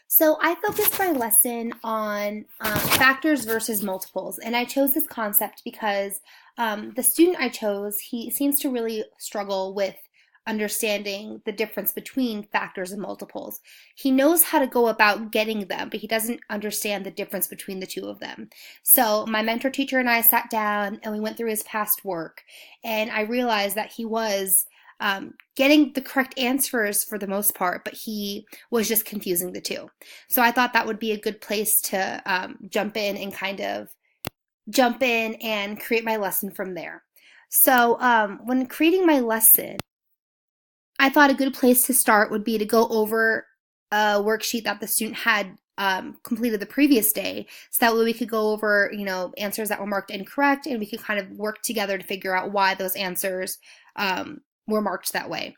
So I focused my lesson on factors versus multiples, and I chose this concept because the student I chose, he seems to really struggle with understanding the difference between factors and multiples. He knows how to go about getting them, but he doesn't understand the difference between the two of them. So my mentor teacher and I sat down and we went through his past work, and I realized that he was getting the correct answers for the most part, but he was just confusing the two. So I thought that would be a good place to jump in and create my lesson from there. So when creating my lesson, I thought a good place to start would be to go over a worksheet that the student had completed the previous day, so that way we could go over, answers that were marked incorrect, and we could kind of work together to figure out why those answers were marked that way.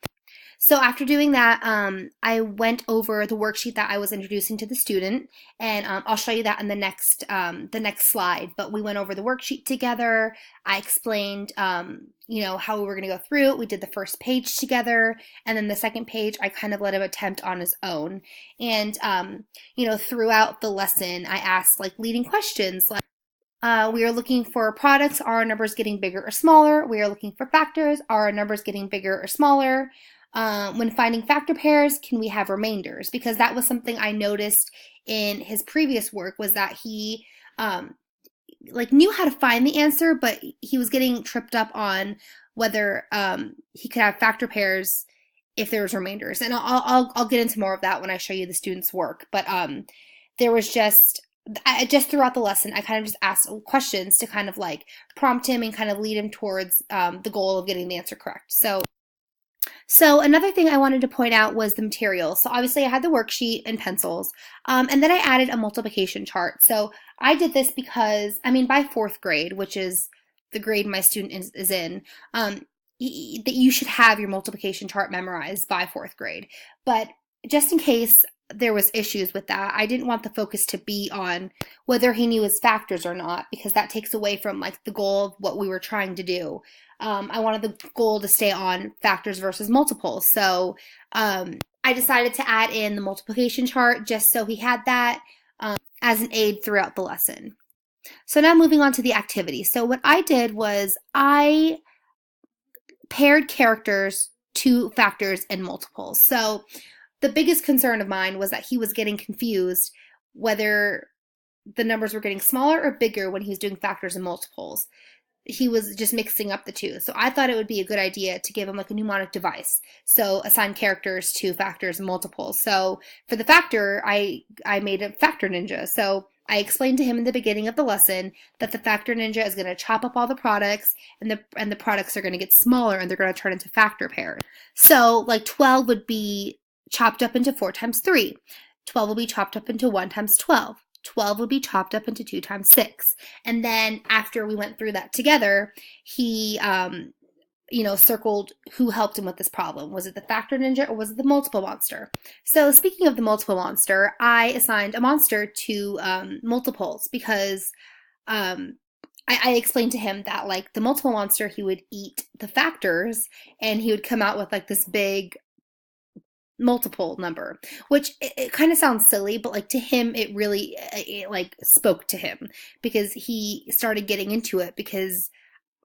So after doing that, I went over the worksheet that I was introducing to the student, and I'll show you that in the next slide. But we went over the worksheet together. I explained, how we were going to go through it. We did the first page together, and then the second page, I kind of let him attempt on his own. And throughout the lesson, I asked leading questions like. We are looking for products. Are our numbers getting bigger or smaller? We are looking for factors. Are our numbers getting bigger or smaller? When finding factor pairs, can we have remainders? Because that was something I noticed in his previous work, was that he knew how to find the answer, but he was getting tripped up on whether he could have factor pairs if there was remainders. And I'll get into more of that when I show you the student's work. But there was just throughout the lesson, I kind of just asked questions to kind of prompt him and kind of lead him towards the goal of getting the answer correct. So another thing I wanted to point out was the material. So obviously I had the worksheet and pencils, and then I added a multiplication chart. So I did this because, by fourth grade, which is the grade my student is in, that you should have your multiplication chart memorized by fourth grade. But just in case there was issues with that, I didn't want the focus to be on whether he knew his factors or not, because that takes away from the goal of what we were trying to do. I wanted the goal to stay on factors versus multiples. So I decided to add in the multiplication chart just so he had that as an aid throughout the lesson. So now moving on to the activity. So what I did was I paired characters to factors and multiples. So the biggest concern of mine was that he was getting confused whether the numbers were getting smaller or bigger when he was doing factors and multiples. He was just mixing up the two. So I thought it would be a good idea to give him a mnemonic device. So assign characters to factors and multiples. So for the factor, I made a factor ninja. So I explained to him in the beginning of the lesson that the factor ninja is going to chop up all the products, and the products are going to get smaller and they're going to turn into factor pairs. So 12 would be chopped up into 4 times 3. 12 will be chopped up into 1 times 12. 12 would be chopped up into 2 times 6. And then after we went through that together, he, circled who helped him with this problem. Was it the factor ninja or was it the multiple monster? So speaking of the multiple monster, I assigned a monster to multiples because I explained to him that the multiple monster, he would eat the factors and he would come out with this big multiple number, which it kind of sounds silly, but to him it really spoke to him, because he started getting into it, because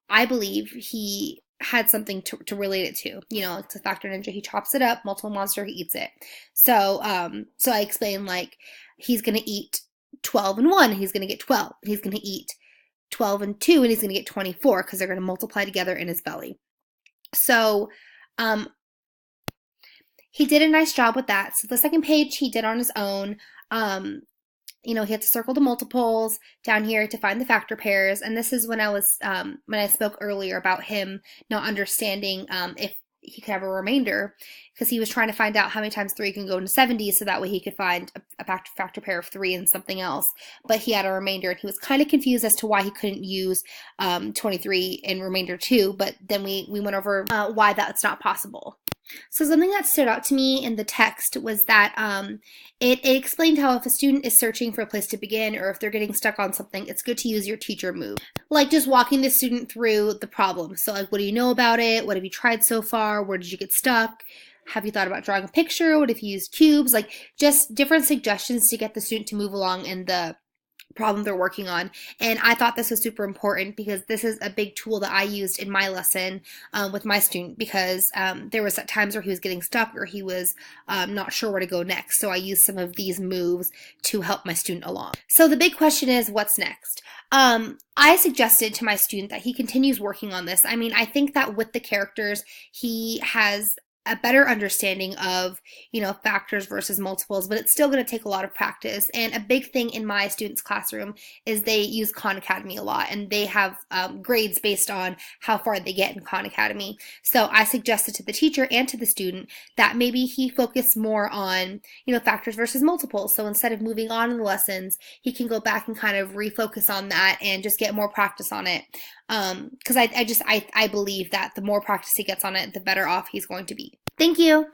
I believe he had something to relate it to. It's a factor ninja, he chops it up. Multiple monster, he eats it. So I explained he's gonna eat 12 and 1, he's gonna get 12. He's gonna eat 12 and 2, and he's gonna get 24, because they're gonna multiply together in his belly. So he did a nice job with that. So the second page he did on his own. He had to circle the multiples down here to find the factor pairs. And this is when I spoke earlier about him not understanding if he could have a remainder, because he was trying to find out how many times 3 can go into 70, so that way he could find a factor pair of 3 and something else. But he had a remainder, and he was kind of confused as to why he couldn't use 23 in remainder 2. But then we went over why that's not possible. So something that stood out to me in the text was that it explained how if a student is searching for a place to begin, or if they're getting stuck on something, it's good to use your teacher move. Just walking the student through the problem. So what do you know about it? What have you tried so far? Where did you get stuck? Have you thought about drawing a picture? What if you use cubes? Like just different suggestions to get the student to move along in the problem they're working on. And I thought this was super important because this is a big tool that I used in my lesson with my student, because there was at times where he was getting stuck or he was not sure where to go next. So I used some of these moves to help my student along. So the big question is, what's next? I suggested to my student that he continues working on this. I mean, I think that with the characters, he has a better understanding of, factors versus multiples, but it's still going to take a lot of practice. And a big thing in my students' classroom is they use Khan Academy a lot, and they have grades based on how far they get in Khan Academy. So I suggested to the teacher and to the student that maybe he focus more on, factors versus multiples. So instead of moving on in the lessons, he can go back and kind of refocus on that and just get more practice on it. Because I believe that the more practice he gets on it, the better off he's going to be. Thank you.